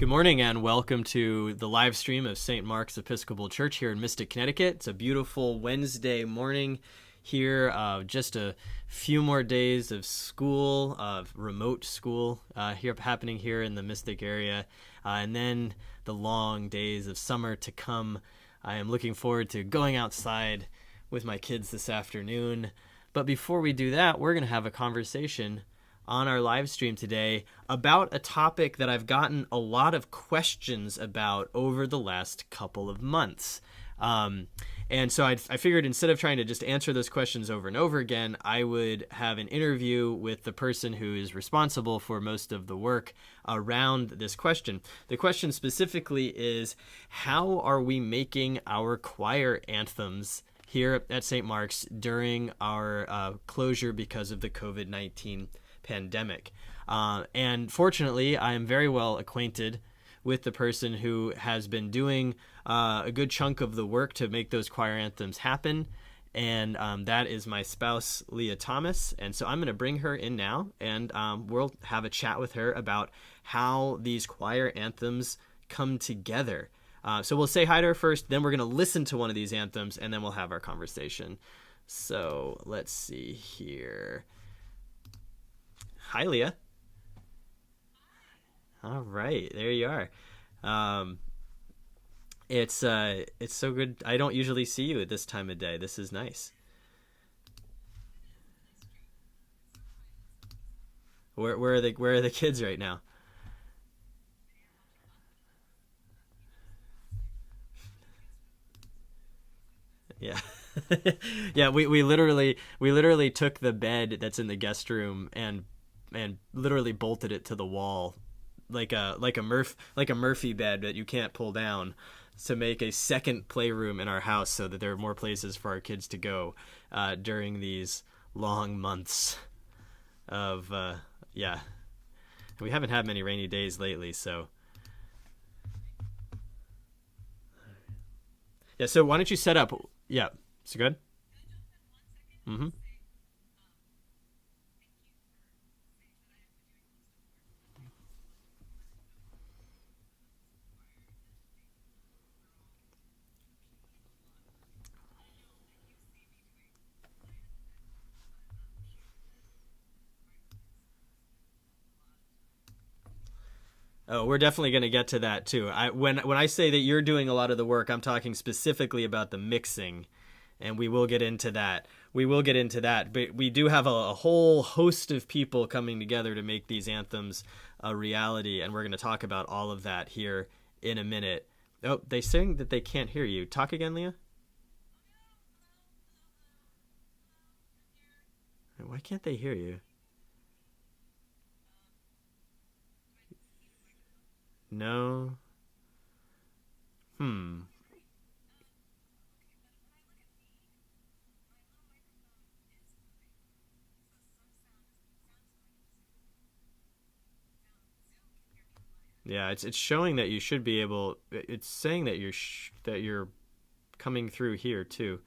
Good morning and welcome to the live stream of St. Mark's Episcopal Church here in Mystic, Connecticut. It's a beautiful Wednesday morning here. Just a few more days of school, of remote school here happening here in the Mystic area. And then the long days of summer to come. I am looking forward to going outside with my kids this afternoon. But before we do that, we're going to have a conversation on our live stream today about a topic that I've gotten a lot of questions about over the last couple of months. And so I figured instead of trying to just answer those questions over and over again, I would have an interview with the person who is responsible for most of the work around this question. The question specifically is, how are we making our choir anthems here at St. Mark's during our closure because of the COVID-19 pandemic? And fortunately, I am very well acquainted with the person who has been doing a good chunk of the work to make those choir anthems happen. And that is my spouse, Leah Thomas. And so I'm going to bring her in now, and we'll have a chat with her about how these choir anthems come together. So we'll say hi to her first, then we're going to listen to one of these anthems, and then we'll have our conversation. So let's see here. Hi, Leah. All right, there you are. It's so good. I don't usually see you at this time of day. This is nice. Where are the kids right now? Yeah. Yeah, we literally took the bed that's in the guest room and literally bolted it to the wall like a Murphy bed that you can't pull down, to make a second playroom in our house so that there are more places for our kids to go during these long months of yeah. We haven't had many rainy days lately, so yeah. So why don't you set up? Yeah, so good. Mm-hmm. Oh, we're definitely going to get to that too. When I say that you're doing a lot of the work, I'm talking specifically about the mixing, and we will get into that. We will get into that, but we do have a whole host of people coming together to make these anthems a reality, and we're going to talk about all of that here in a minute. Oh, they're saying that they can't hear you. Talk again, Leah. Why can't they hear you? No. Hmm. Yeah, it's showing that you should be able. It's saying that you're coming through here too.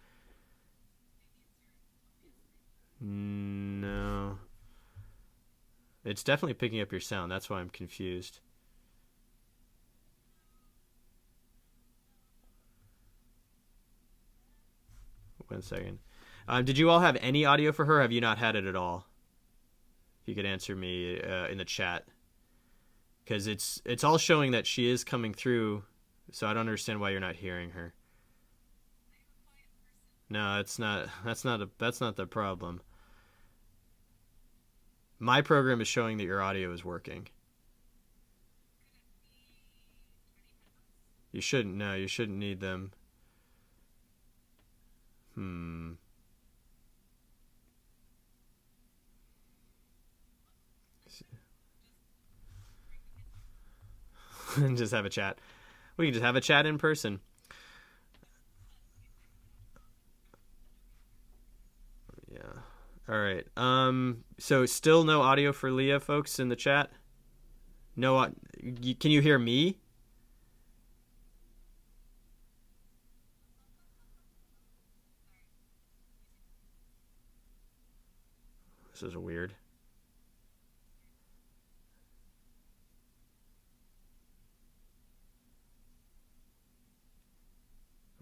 No, it's definitely picking up your sound. That's why I'm confused. 1 second. Did you all have any audio for her? Or have you not had it at all? If you could answer me in the chat, because it's all showing that she is coming through. So I don't understand why you're not hearing her. No, it's not. That's not the problem. My program is showing that your audio is working. You shouldn't. No, you shouldn't need them. Hmm. Just have a chat. We can just have a chat in person. Yeah. All right. So still no audio for Leah, folks, in the chat. No. Can you hear me? This is weird.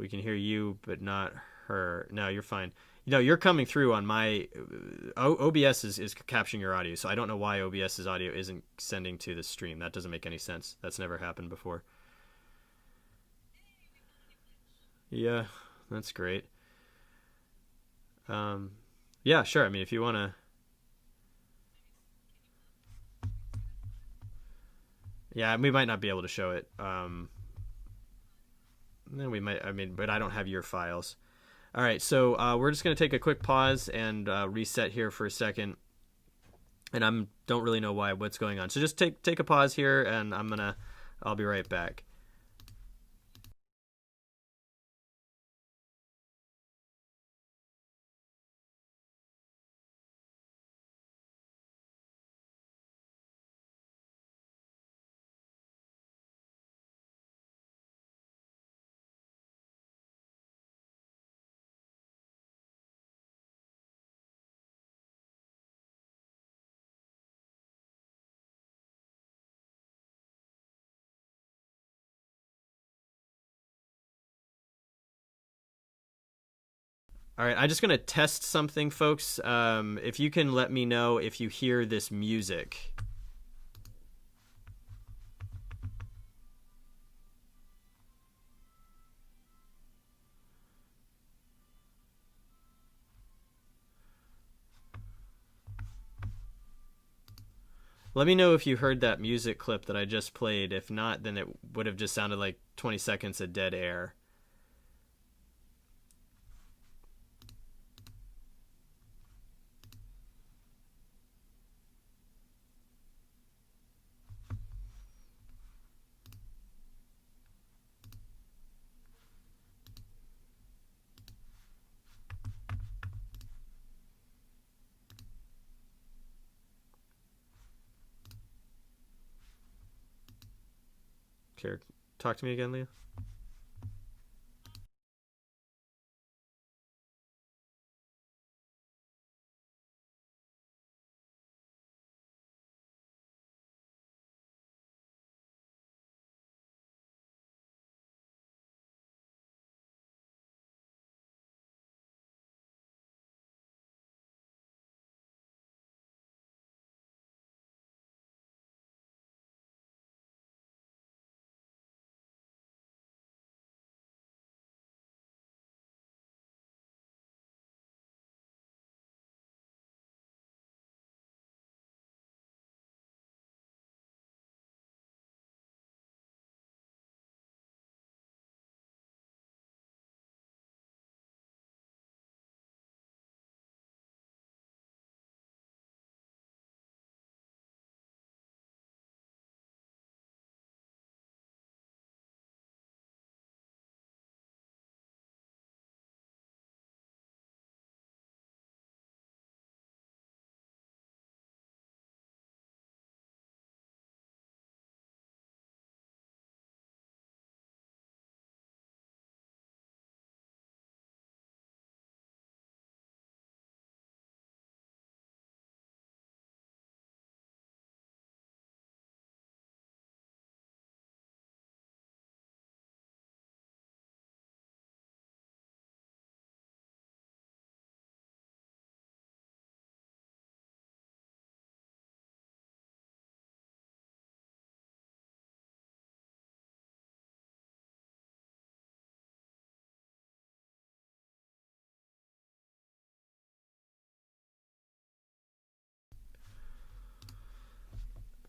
We can hear you, but not her. No, you're fine. No, you're coming through on my OBS is capturing your audio, so I don't know why OBS's audio isn't sending to the stream. That doesn't make any sense. That's never happened before. Yeah, that's great. Um, yeah, sure. I mean, if you want to, yeah, we might not be able to show it. Then we might. I mean, but I don't have your files. All right, so we're just gonna take a quick pause and reset here for a second. And don't really know what's going on. So just take a pause here, and I'll be right back. All right, I'm just gonna test something, folks. If you can let me know if you hear this music. Let me know if you heard that music clip that I just played. If not, then it would have just sounded like 20 seconds of dead air. Care, talk to me again, Leah.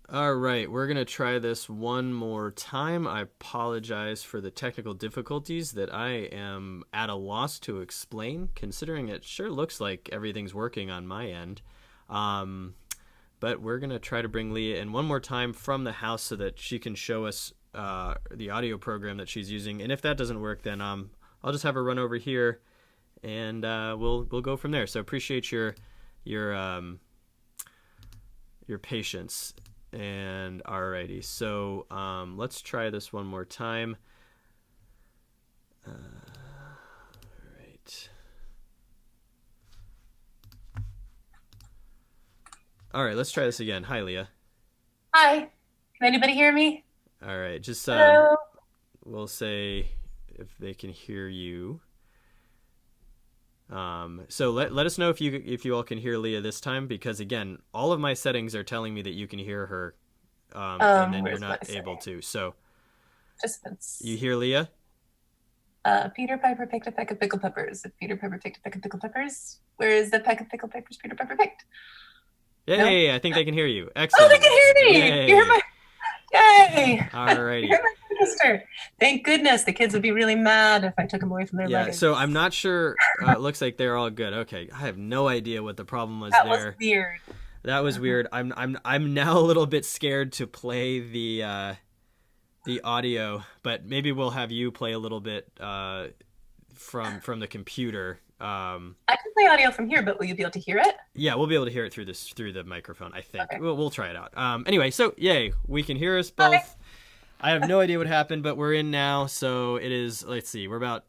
All right, we're going to try this one more time. I apologize for the technical difficulties that I am at a loss to explain, considering it sure looks like everything's working on my end. But we're going to try to bring Leah in one more time from the house so that she can show us the audio program that she's using. And if that doesn't work, then I'll just have her run over here, and we'll go from there. So appreciate your patience. And alrighty, so let's try this one more time. All right, let's try this again. Hi, Leah. Hi. Can anybody hear me? All right, just Hello. we'll say if they can hear you. So let us know if you all can hear Leah this time, because again, all of my settings are telling me that you can hear her, and then you're not able to. So participants. You hear Leah? Peter Piper picked a peck of pickled peppers. If Peter Piper picked a peck of pickled peppers, where is the peck of pickled peppers Peter Piper picked? Yay! No? I think they can hear you. Oh, Excellent. they can hear me! Yay! You hear my... Yay! Alrighty. You hear my register. Thank goodness. The kids would be really mad if I took them away from their leggings. So I'm not sure. It looks like they're all good. Okay, I have no idea what the problem was that there. That was weird. That was weird. I'm now a little bit scared to play the audio, but maybe we'll have you play a little bit from the computer. I can play audio from here, but will you be able to hear it? Yeah, we'll be able to hear it through the microphone, I think. Okay. We'll try it out. Anyway, so yay, we can hear us both. Hi. I have no idea what happened, but we're in now. So it is. Let's see. We're about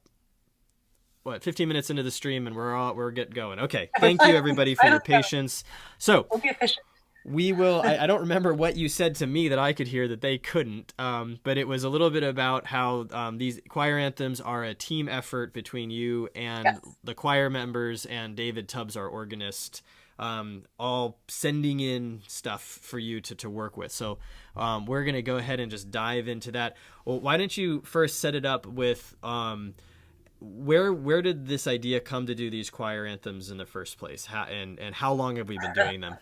15 minutes into the stream, and we're getting going. Okay. Thank you everybody for your patience. So we'll be efficient. We will. I don't remember what you said to me that I could hear that they couldn't. But it was a little bit about how these choir anthems are a team effort between you and the choir members and David Tubbs, our organist, all sending in stuff for you to work with. So we're going to go ahead and just dive into that. Well, why don't you first set it up with where did this idea come to do these choir anthems in the first place? And how long have we been doing them?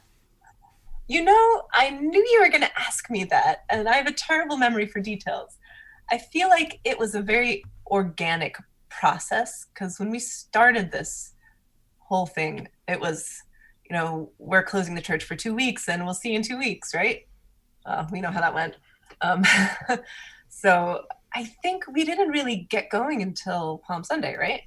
You know, I knew you were going to ask me that, and I have a terrible memory for details. I feel like it was a very organic process, because when we started this whole thing, it was, we're closing the church for 2 weeks, and we'll see you in 2 weeks, right? We know how that went. So I think we didn't really get going until Palm Sunday, right?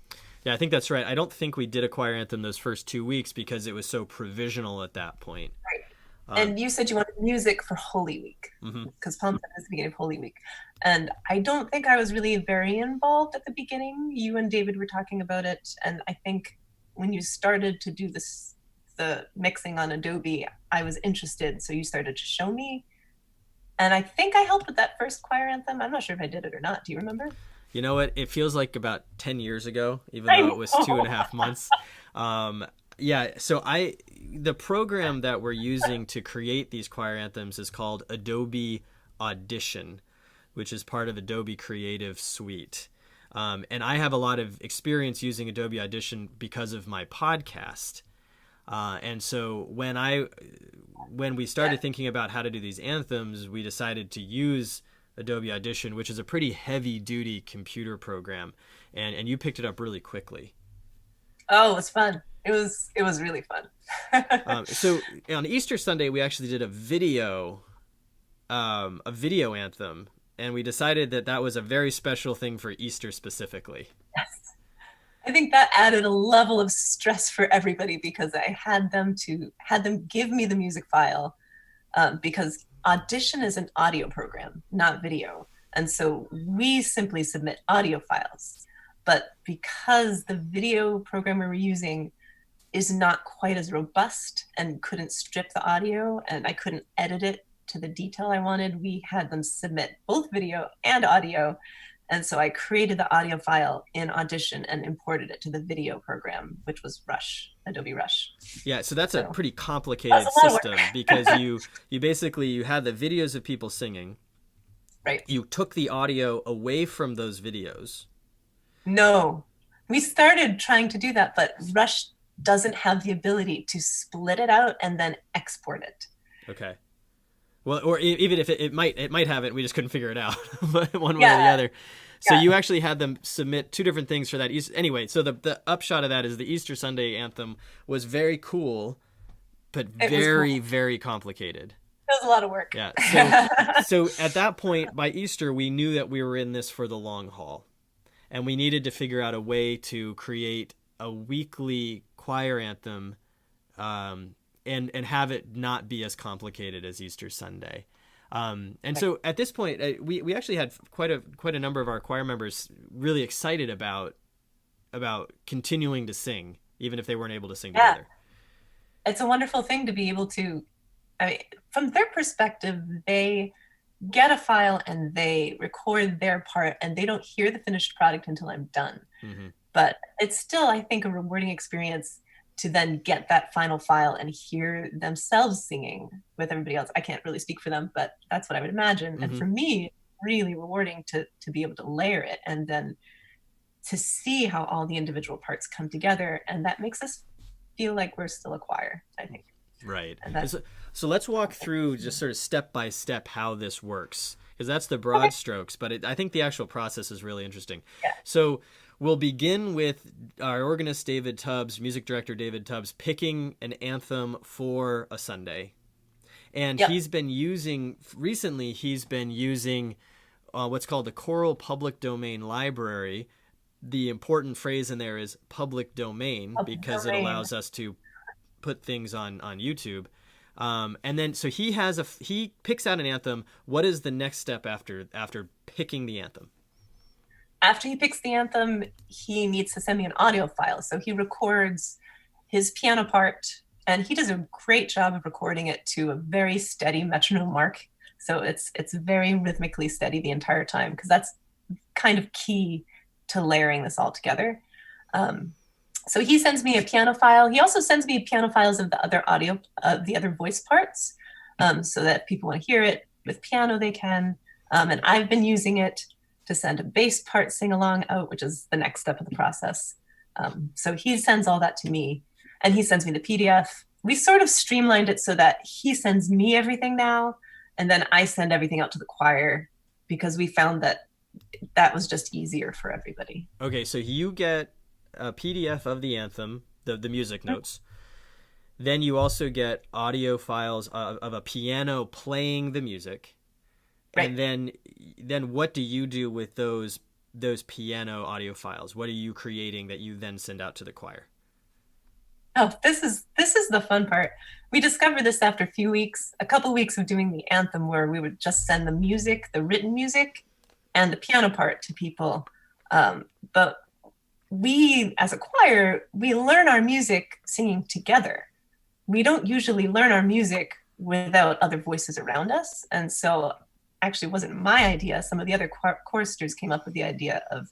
Yeah, I think that's right. I don't think we did a choir anthem those first 2 weeks because it was so provisional at that point. Right. And you said you wanted music for Holy Week, because Palm Sunday is the beginning of Holy Week. And I don't think I was really very involved at the beginning. You and David were talking about it. And I think when you started to do the mixing on Adobe, I was interested. So you started to show me. And I think I helped with that first choir anthem. I'm not sure if I did it or not. Do you remember? You know what? It feels like about 10 years ago, even though it was 2.5 months. Yeah, so the program that we're using to create these choir anthems is called Adobe Audition, which is part of Adobe Creative Suite. And I have a lot of experience using Adobe Audition because of my podcast. And so when we started thinking about how to do these anthems, we decided to use Adobe Audition, which is a pretty heavy-duty computer program. And you picked it up really quickly. Oh, it was fun. It was really fun. So on Easter Sunday, we actually did a video anthem, and we decided that was a very special thing for Easter specifically. Yes. I think that added a level of stress for everybody, because I had them give me the music file, because Audition is an audio program, not video. And so we simply submit audio files. But because the video program we were using is not quite as robust and couldn't strip the audio, and I couldn't edit it to the detail I wanted, we had them submit both video and audio. And so I created the audio file in Audition and imported it to the video program, which was Adobe Rush. Yeah, so that's a pretty complicated system because you had the videos of people singing. Right. You took the audio away from those videos. No, we started trying to do that, but Rush doesn't have the ability to split it out and then export it. Okay. Well, or even if it might have it, we just couldn't figure it out one way or the other. So you actually had them submit two different things for that. Anyway, so the upshot of that is the Easter Sunday anthem was very cool, but very, very complicated. It was a lot of work. Yeah. So at that point, by Easter, we knew that we were in this for the long haul. And we needed to figure out a way to create a weekly choir anthem and have it not be as complicated as Easter Sunday. So at this point, we actually had quite a number of our choir members really excited about continuing to sing, even if they weren't able to sing together. It's a wonderful thing to be able to, from their perspective, they get a file and they record their part, and they don't hear the finished product until I'm done. Hmm. But it's still, I think, a rewarding experience to then get that final file and hear themselves singing with everybody else. I can't really speak for them, but that's what I would imagine. Hmm. And for me, really rewarding to be able to layer it and then to see how all the individual parts come together. And that makes us feel like we're still a choir, I think. Right. And that's, So let's walk through just sort of step by step how this works, because that's the broad strokes, but I think the actual process is really interesting. Yeah. So we'll begin with our organist David Tubbs, music director David Tubbs, picking an anthem for a Sunday. And Yep. he's been using what's called the Choral Public Domain Library. The important phrase in there is public domain, because it allows us to put things on YouTube. And then so he picks out an anthem. What is the next step after picking the anthem? After he picks the anthem, he needs to send me an audio file. So he records his piano part, and he does a great job of recording it to a very steady metronome mark. So it's very rhythmically steady the entire time, because that's kind of key to layering this all together. So he sends me a piano file. He also sends me piano files of the other voice parts, so that people want to hear it with piano, they can. And I've been using it to send a bass part sing along out, which is the next step of the process. So he sends all that to me, and he sends me the PDF. We sort of streamlined it so that he sends me everything now, and then I send everything out to the choir, because we found that was just easier for everybody. Okay, so you get a PDF of the anthem, the music notes. Then you also get audio files of a piano playing the music. Right. And then what do you do with those piano audio files? What are you creating that you then send out to the choir? Oh, this is the fun part. We discovered this after a couple weeks of doing the anthem, where we would just send the music, the written music, and the piano part to people. But we, as a choir, we learn our music singing together. We don't usually learn our music without other voices around us. And so actually it wasn't my idea. Some of the other choristers came up with the idea of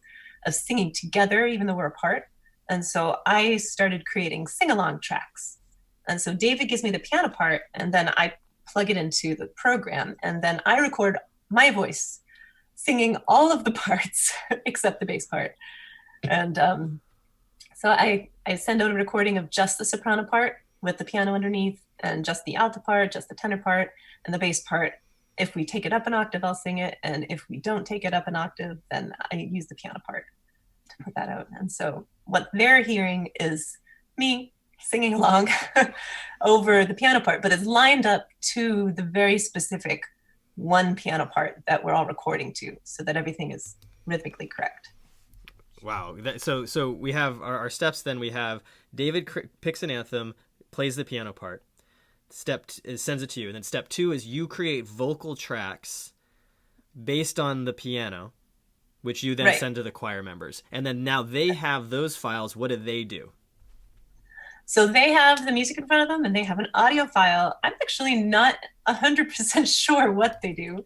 singing together, even though we're apart. And so I started creating sing-along tracks. And so David gives me the piano part, and then I plug it into the program, and then I record my voice singing all of the parts except the bass part. And so I send out a recording of just the soprano part with the piano underneath, and just the alto part, just the tenor part, and the bass part. If we take it up an octave, I'll sing it. And if we don't take it up an octave, then I use the piano part to put that out. And so what they're hearing is me singing along over the piano part, but it's lined up to the very specific one piano part that we're all recording to, so that everything is rhythmically correct. Wow. So we have our steps. Then we have David picks an anthem, plays the piano part. Sends it to you. And then step 2 is you create vocal tracks based on the piano, which you then send to the choir members. And then now they have those files. What do they do? So they have the music in front of them, and they have an audio file. I'm actually not 100% sure what they do,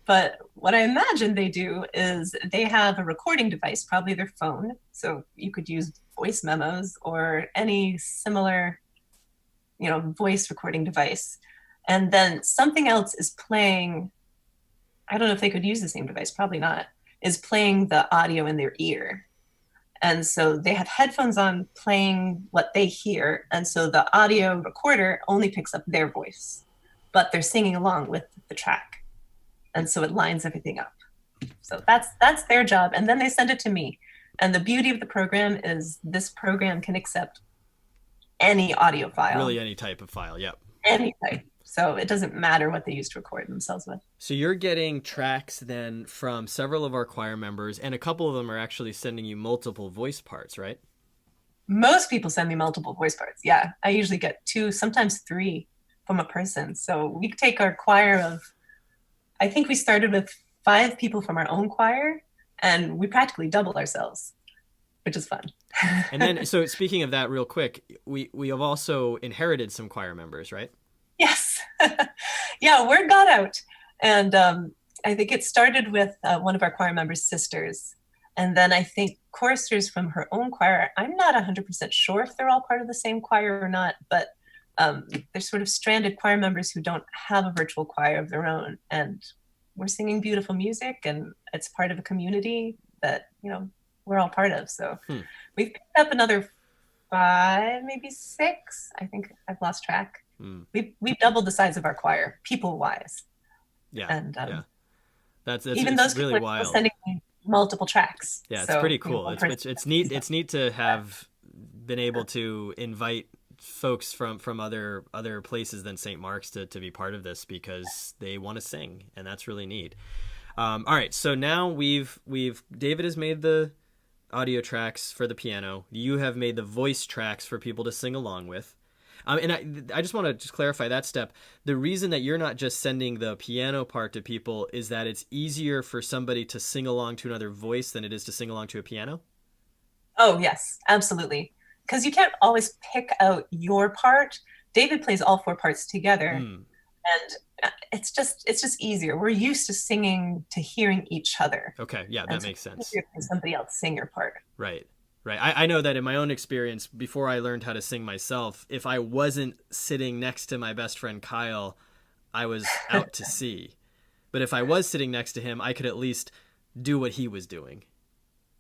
but what I imagine they do is they have a recording device, probably their phone. So you could use voice memos or any similar, voice recording device. And then something else is playing. I don't know if they could use the same device, probably not, is playing the audio in their ear. And so they have headphones on playing what they hear. And so the audio recorder only picks up their voice, but they're singing along with the track. And so it lines everything up. So that's their job. And then they send it to me. And the beauty of the program is this program can accept any audio file. Really any type of file, yep. Any type. So it doesn't matter what they use to record themselves with. So you're getting tracks then from several of our choir members, and a couple of them are actually sending you multiple voice parts, right? Most people send me multiple voice parts. Yeah, I usually get 2, sometimes 3 from a person. So we take our choir of, I think we started with 5 people from our own choir, and we practically doubled ourselves, which is fun. And then, so speaking of that real quick, we have also inherited some choir members, right? Yes. Yeah, word got out. And I think it started with one of our choir members' sisters. And then I think choristers from her own choir, I'm not 100% sure if they're all part of the same choir or not, but they're sort of stranded choir members who don't have a virtual choir of their own. And we're singing beautiful music, and it's part of a community that, we're all part of. So we've picked up another 5, maybe 6. I think I've lost track. We've doubled the size of our choir, people-wise. Yeah, and that's even those really people wild. are sending me multiple tracks. Yeah, it's pretty cool. It's neat. It's neat to have been able to invite folks from other places than St. Mark's to be part of this, because they want to sing, and that's really neat. All right, so now David has made the audio tracks for the piano. You have made the voice tracks for people to sing along with. And I just want to just clarify that step. The reason that you're not just sending the piano part to people is that it's easier for somebody to sing along to another voice than it is to sing along to a piano? Oh, yes, absolutely. Because you can't always pick out your part. David plays all 4 parts together. And it's just easier. We're used to singing to hearing each other. Okay, yeah, that makes sense. Easier for somebody else sing your part. Right. I know that in my own experience, before I learned how to sing myself, if I wasn't sitting next to my best friend Kyle, I was out to sea. But if I was sitting next to him, I could at least do what he was doing,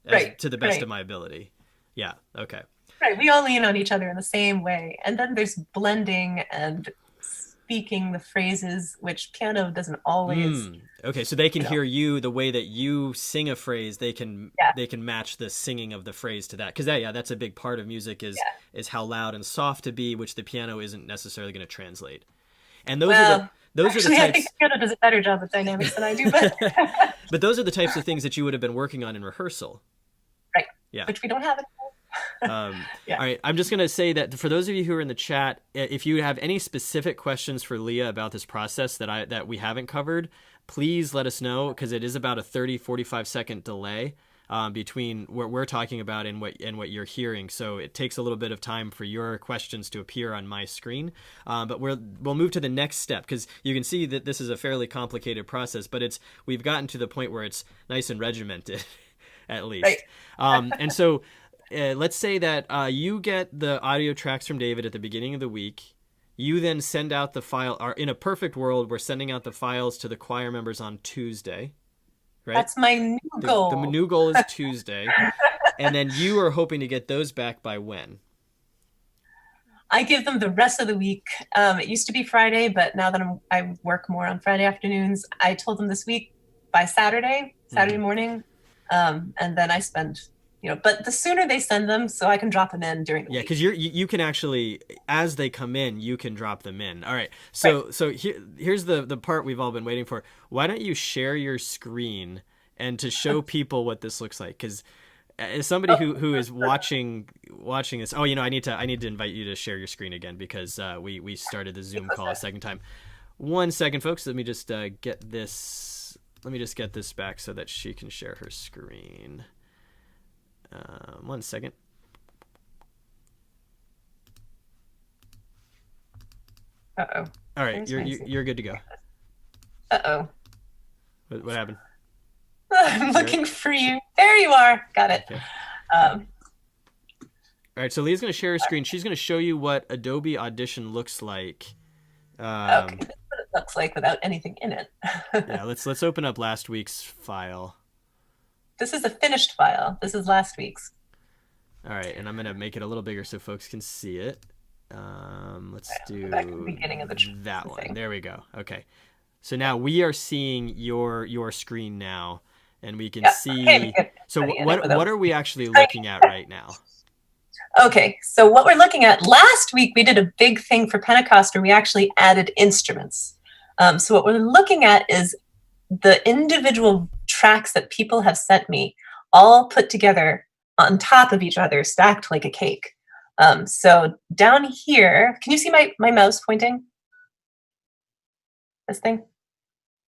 to the best of my ability. Yeah, okay. Right, we all lean on each other in the same way. And then there's blending and speaking the phrases, which piano doesn't always. Okay, so they can hear you, the way that you sing a phrase, they can match the singing of the phrase to that. Because that's a big part of music is how loud and soft to be, which the piano isn't necessarily going to translate. And those are the types. I think piano does a better job with dynamics than I do, but but those are the types of things that you would have been working on in rehearsal. Right. Yeah. Which we don't have anymore. All right, I'm just going to say that for those of you who are in the chat, if you have any specific questions for Leah about this process that we haven't covered, please let us know, because it is about a 30-45 second delay between what we're talking about and what you're hearing. So it takes a little bit of time for your questions to appear on my screen. But we'll move to the next step, because you can see that this is a fairly complicated process, but we've gotten to the point where it's nice and regimented, at least. Right. And so let's say that you get the audio tracks from David at the beginning of the week. You then send out the file. Or in a perfect world, we're sending out the files to the choir members on Tuesday, right? That's my new goal. The new goal is Tuesday. And then you are hoping to get those back by when? I give them the rest of the week. It used to be Friday, but now that I work more on Friday afternoons, I told them this week by Saturday morning. And then I spend... but the sooner they send them, so I can drop them in during the week. Yeah, because you can actually, as they come in, you can drop them in. All right. So here's the part we've all been waiting for. Why don't you share your screen and to show people what this looks like? Because as somebody who is watching this, I need to invite you to share your screen again, because we started the Zoom call a second time. 1 second, folks. Let me just get this. Let me just get this back so that she can share her screen. 1 second. Uh-oh. All right, you're good to go. Uh-oh. What happened? I'm looking for you. There you are. Got it. Okay. All right, so Leah's going to share her screen. She's going to show you what Adobe Audition looks like. Okay, that's what it looks like without anything in it. Yeah, let's open up last week's file. This is a finished file. This is last week's. All right, and I'm going to make it a little bigger so folks can see it. Let's do back to the beginning of that one. There we go. Okay. So now we are seeing your screen now, and we can see. So what are we actually looking at right now? Okay, so what we're looking at, last week we did a big thing for Pentecost where we actually added instruments. So what we're looking at is the individual tracks that people have sent me, all put together on top of each other, stacked like a cake. So down here, can you see my mouse pointing? This thing?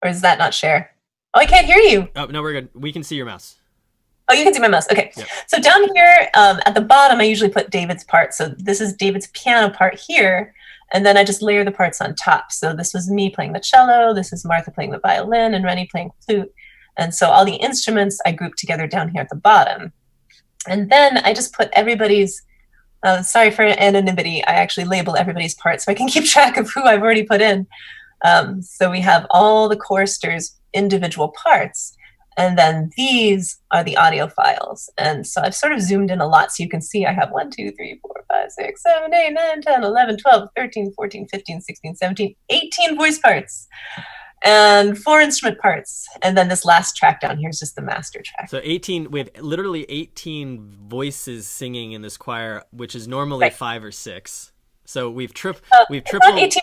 Or does that not share? Oh, I can't hear you. Oh, no, we're good. We can see your mouse. Oh, you can see my mouse. Okay. Yep. So down here at the bottom, I usually put David's part. So this is David's piano part here. And then I just layer the parts on top. So this was me playing the cello, this is Martha playing the violin, and Rennie playing flute. And so all the instruments I grouped together down here at the bottom. And then I just put everybody's, sorry for anonymity, I actually label everybody's parts so I can keep track of who I've already put in. So we have all the choristers' individual parts. And then these are the audio files. And so I've sort of zoomed in a lot so you can see I have 1, 2, 3, 4, 5, 6, 7, 8, 9, 10, 11, 12, 13, 14, 15, 16, 17, 18 voice parts and 4 instrument parts. And then this last track down here is just the master track. So 18, we have literally 18 voices singing in this choir, which is normally 5 or 6. So we've tripled. 18 people.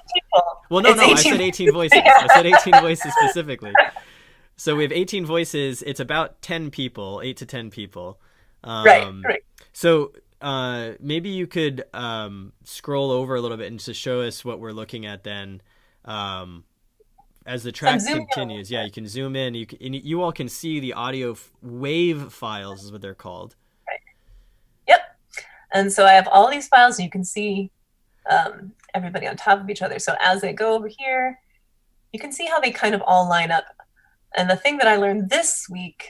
Well, no, I said 18 voices. I said 18 voices specifically. So we have 18 voices. It's about 10 people, 8 to 10 people. Right. So maybe you could scroll over a little bit and to show us what we're looking at then. As the track continues, you can zoom in. You all can see the audio wave files is what they're called. Right. Yep. And so I have all these files, and you can see everybody on top of each other. So as I go over here, you can see how they kind of all line up. And the thing that I learned this week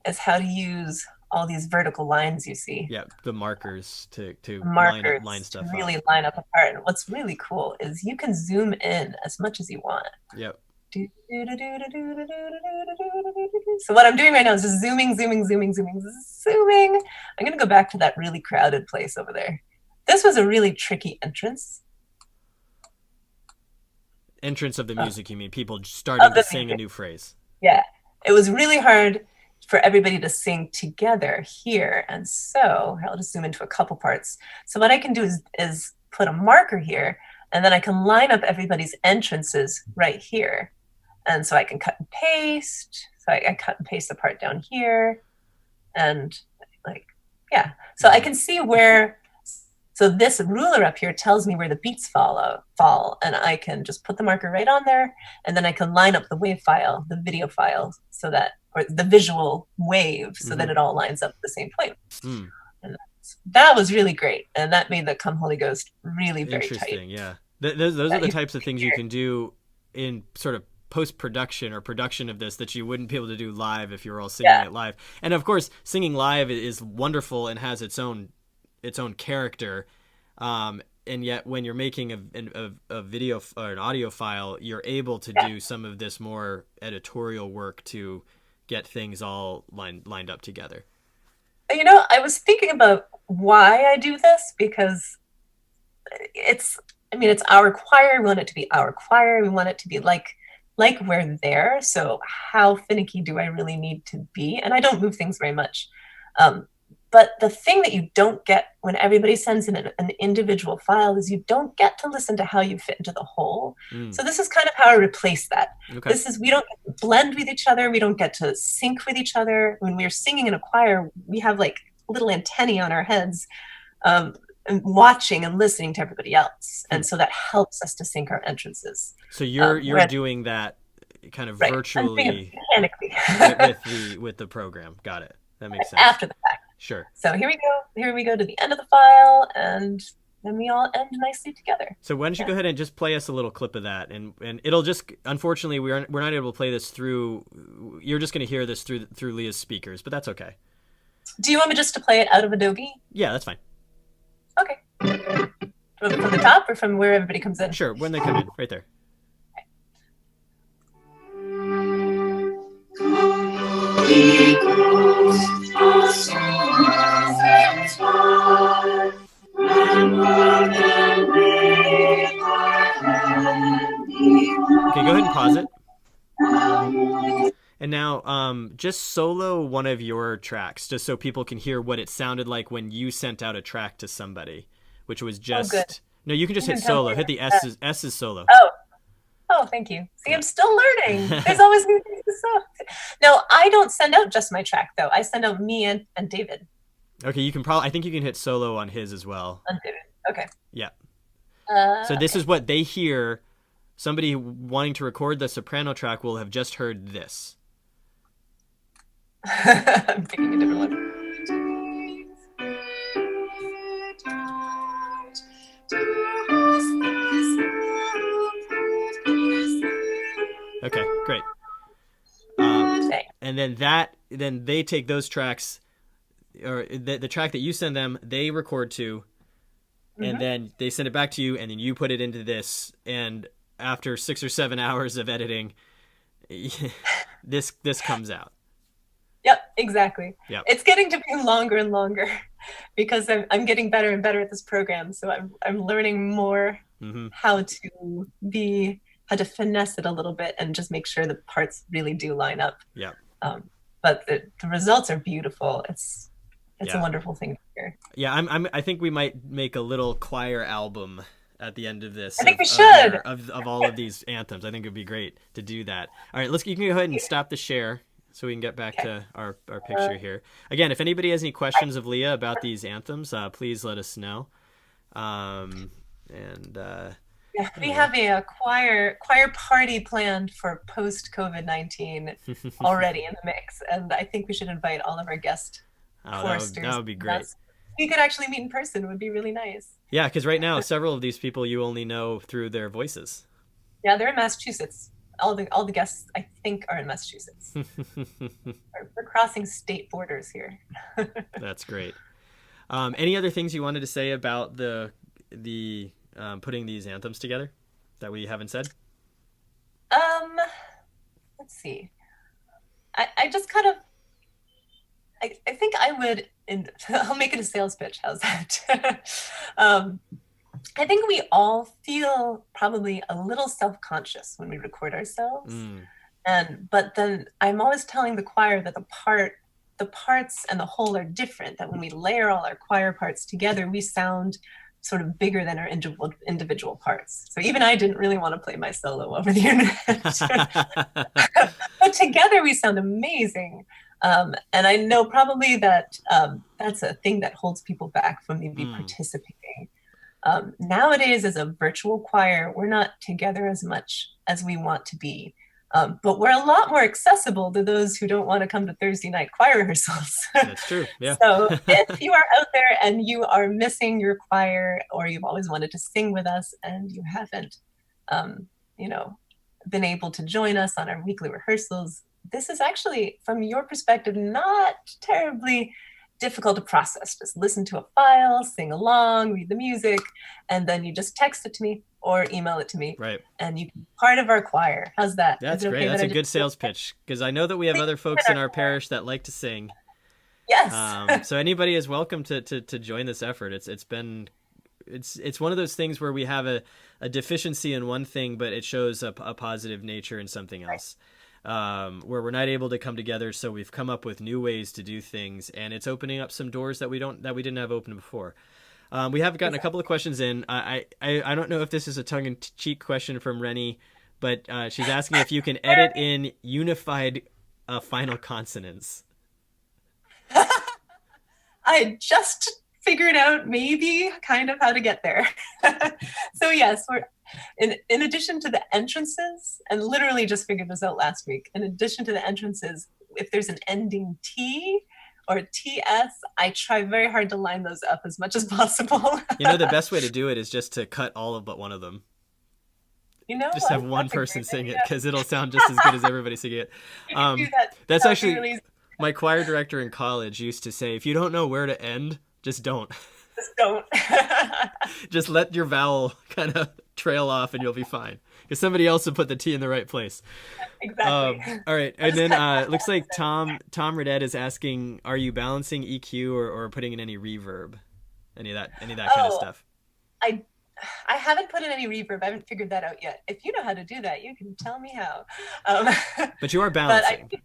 is how to use all these vertical lines you see. Yeah, the markers to line stuff to really line up apart. And what's really cool is you can zoom in as much as you want. Yep. So what I'm doing right now is just zooming. I'm going to go back to that really crowded place over there. This was a really tricky entrance. Entrance of the music, you mean? People starting to sing a new phrase. Yeah. It was really hard for everybody to sing together here. And so I'll just zoom into a couple parts. So what I can do is put a marker here, and then I can line up everybody's entrances right here. And so I can cut and paste. So I cut and paste the part down here. And so I can see where, so this ruler up here tells me where the beats fall, and I can just put the marker right on there, and then I can line up the wave file, the video file, so that, or the visual wave, so that it all lines up at the same point. And that was really great, and that made the Come Holy Ghost really very interesting. Tight. Yeah, those are the types of things you can do in sort of post-production or production of this that you wouldn't be able to do live if you were all singing it live. And of course, singing live is wonderful and has its own character, and yet when you're making a video or an audio file, you're able to do some of this more editorial work to get things all lined up together. I was thinking about why I do this, because it's our choir. We want it to be our choir. We want it to be like we're there. So how finicky do I really need to be? And I don't move things very much. But the thing that you don't get when everybody sends in an individual file is you don't get to listen to how you fit into the whole. So this is kind of how I replace that. Okay. We don't get to blend with each other. We don't get to sync with each other. When we're singing in a choir, we have like little antennae on our heads, and watching and listening to everybody else. And so that helps us to sync our entrances. So you're doing that kind of virtually with the program. Got it. That makes sense. After the fact. Sure. So here we go. Here we go to the end of the file, and then we all end nicely together. So why don't you go ahead and just play us a little clip of that, and it'll just, unfortunately we're not able to play this through. You're just going to hear this through Leah's speakers, but that's okay. Do you want me just to play it out of Adobe? Yeah, that's fine. Okay. From the top or from where everybody comes in? Sure, when they come in, right there. Okay, go ahead and pause it. And now just solo one of your tracks, just so people can hear what it sounded like when you sent out a track to somebody, which was just... Oh, no, you can just hit solo. Hit the S is solo. Oh, thank you. See, I'm still learning. There's always new things to say. No, I don't send out just my track, though. I send out me and David. Okay, I think you can hit solo on his as well. On David. Okay. Yeah. So this is what they hear. Somebody wanting to record the soprano track will have just heard this. I'm picking a different one. Okay, great. And then they take those tracks, or the track that you send them, they record to, and then they send it back to you, and then you put it into this. And after 6 or 7 hours of editing, this comes out. Yep, exactly. Yep. It's getting to be longer and longer because I'm getting better and better at this program. So I'm learning more how to finesse it a little bit and just make sure the parts really do line up. Yeah. But the results are beautiful. It's a wonderful thing to hear. Yeah, I think we might make a little choir album at the end of this. I think we should. Of all of these anthems. I think it'd be great to do that. All right, you can go ahead and stop the share so we can get back to our picture here. Again, if anybody has any questions of Leah about these anthems, please let us know. We have a choir party planned for post COVID-19 already in the mix, and I think we should invite all of our guest choristers. That would be great. We could actually meet in person. It would be really nice. Yeah, because right now several of these people you only know through their voices. Yeah, they're in Massachusetts. All the guests, I think, are in Massachusetts. We're crossing state borders here. That's great. Any other things you wanted to say about the putting these anthems together that we haven't said? Let's see. I just kind of, I think I would, I'll make it a sales pitch. How's that? I think we all feel probably a little self-conscious when we record ourselves. But then I'm always telling the choir that the parts and the whole are different, that when we layer all our choir parts together, we sound sort of bigger than our individual parts. So even I didn't really want to play my solo over the internet. But together we sound amazing. And I know probably that that's a thing that holds people back from maybe participating. Nowadays, as a virtual choir, we're not together as much as we want to be. But we're a lot more accessible to those who don't want to come to Thursday night choir rehearsals. That's true, yeah. So if you are out there and you are missing your choir, or you've always wanted to sing with us and you haven't, been able to join us on our weekly rehearsals, this is actually, from your perspective, not terribly difficult to process. Just listen to a file, sing along, read the music, and then you just text it to me or email it to me. Right. And you can be part of our choir. How's that? That's great. That's a good sales pitch, because I know that we have other folks in our parish that like to sing. Yes. So anybody is welcome to join this effort. It's one of those things where we have a deficiency in one thing, but it shows a positive nature in something else. Where we're not able to come together, so we've come up with new ways to do things, and it's opening up some doors that we didn't have open before. We have gotten a couple of questions in. I don't know if this is a tongue-in-cheek question from Rennie, but she's asking if you can edit in unified final consonants. I just figured out maybe kind of how to get there. So yes, we're in addition to the entrances, and literally just figured this out last week, in addition to the entrances, if there's an ending T or TS, I try very hard to line those up as much as possible. The best way to do it is just to cut all of but one of them. Just have one person sing it, because it'll sound just as good as everybody singing it. That's actually really... my choir director in college used to say, if you don't know where to end, just don't. Just don't. Just let your vowel kind of trail off and you'll be fine, because somebody else will put the T in the right place. Exactly. All right. And then looks like Tom Redette is asking, are you balancing EQ or putting in any reverb? Any of that kind of stuff? I haven't put in any reverb. I haven't figured that out yet. If you know how to do that, you can tell me how. But you are balancing. But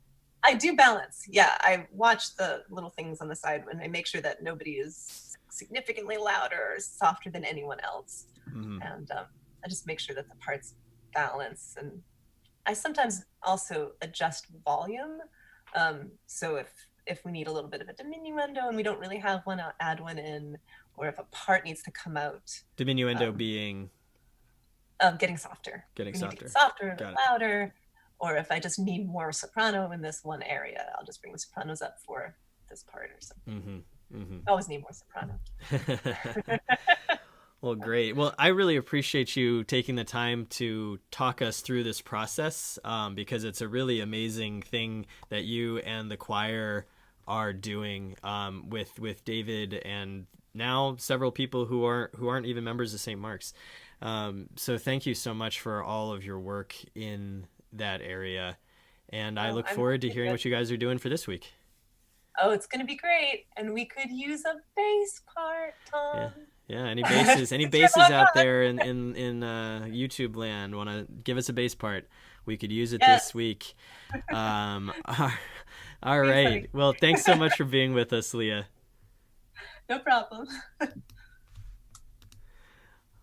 I do balance. Yeah, I watch the little things on the side when I make sure that nobody is significantly louder or softer than anyone else. And I just make sure that the parts balance. And I sometimes also adjust volume. So if we need a little bit of a diminuendo and we don't really have one, I'll add one in. Or if a part needs to come out. Diminuendo being? Getting softer. Getting softer. Softer, louder. Or if I just need more soprano in this one area, I'll just bring the sopranos up for this part or something. I always need more soprano. Well, great. Well, I really appreciate you taking the time to talk us through this process, because it's a really amazing thing that you and the choir are doing, with David and now several people who aren't even members of St. Mark's. So thank you so much for all of your work in that area, and I look I'm forward to happy hearing to- what you guys are doing for this week. Oh, it's going to be great. And we could use a bass part, Yeah. Tom. Yeah, any Since you're bases long out gone. there in YouTube land want to give us a bass part? We could use it this Yes, week. All be right. funny. Well, thanks so much for being with us, Leah. No problem.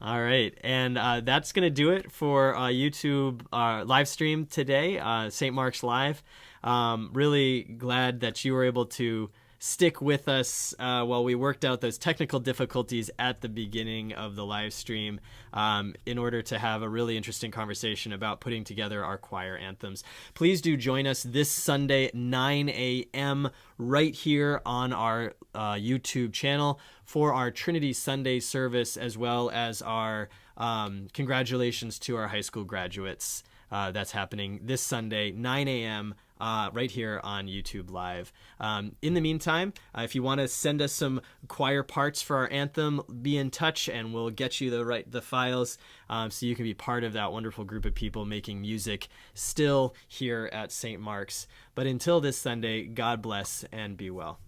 All right, and that's gonna do it for YouTube live stream today, St. Mark's Live. Really glad that you were able to stick with us while we worked out those technical difficulties at the beginning of the live stream, in order to have a really interesting conversation about putting together our choir anthems. Please do join us this Sunday, 9 a.m., right here on our YouTube channel for our Trinity Sunday service, as well as our congratulations to our high school graduates. That's happening this Sunday, 9 a.m., right here on YouTube Live. In the meantime, if you want to send us some choir parts for our anthem, be in touch and we'll get you the files, so you can be part of that wonderful group of people making music still here at St. Mark's. But until this Sunday, God bless and be well.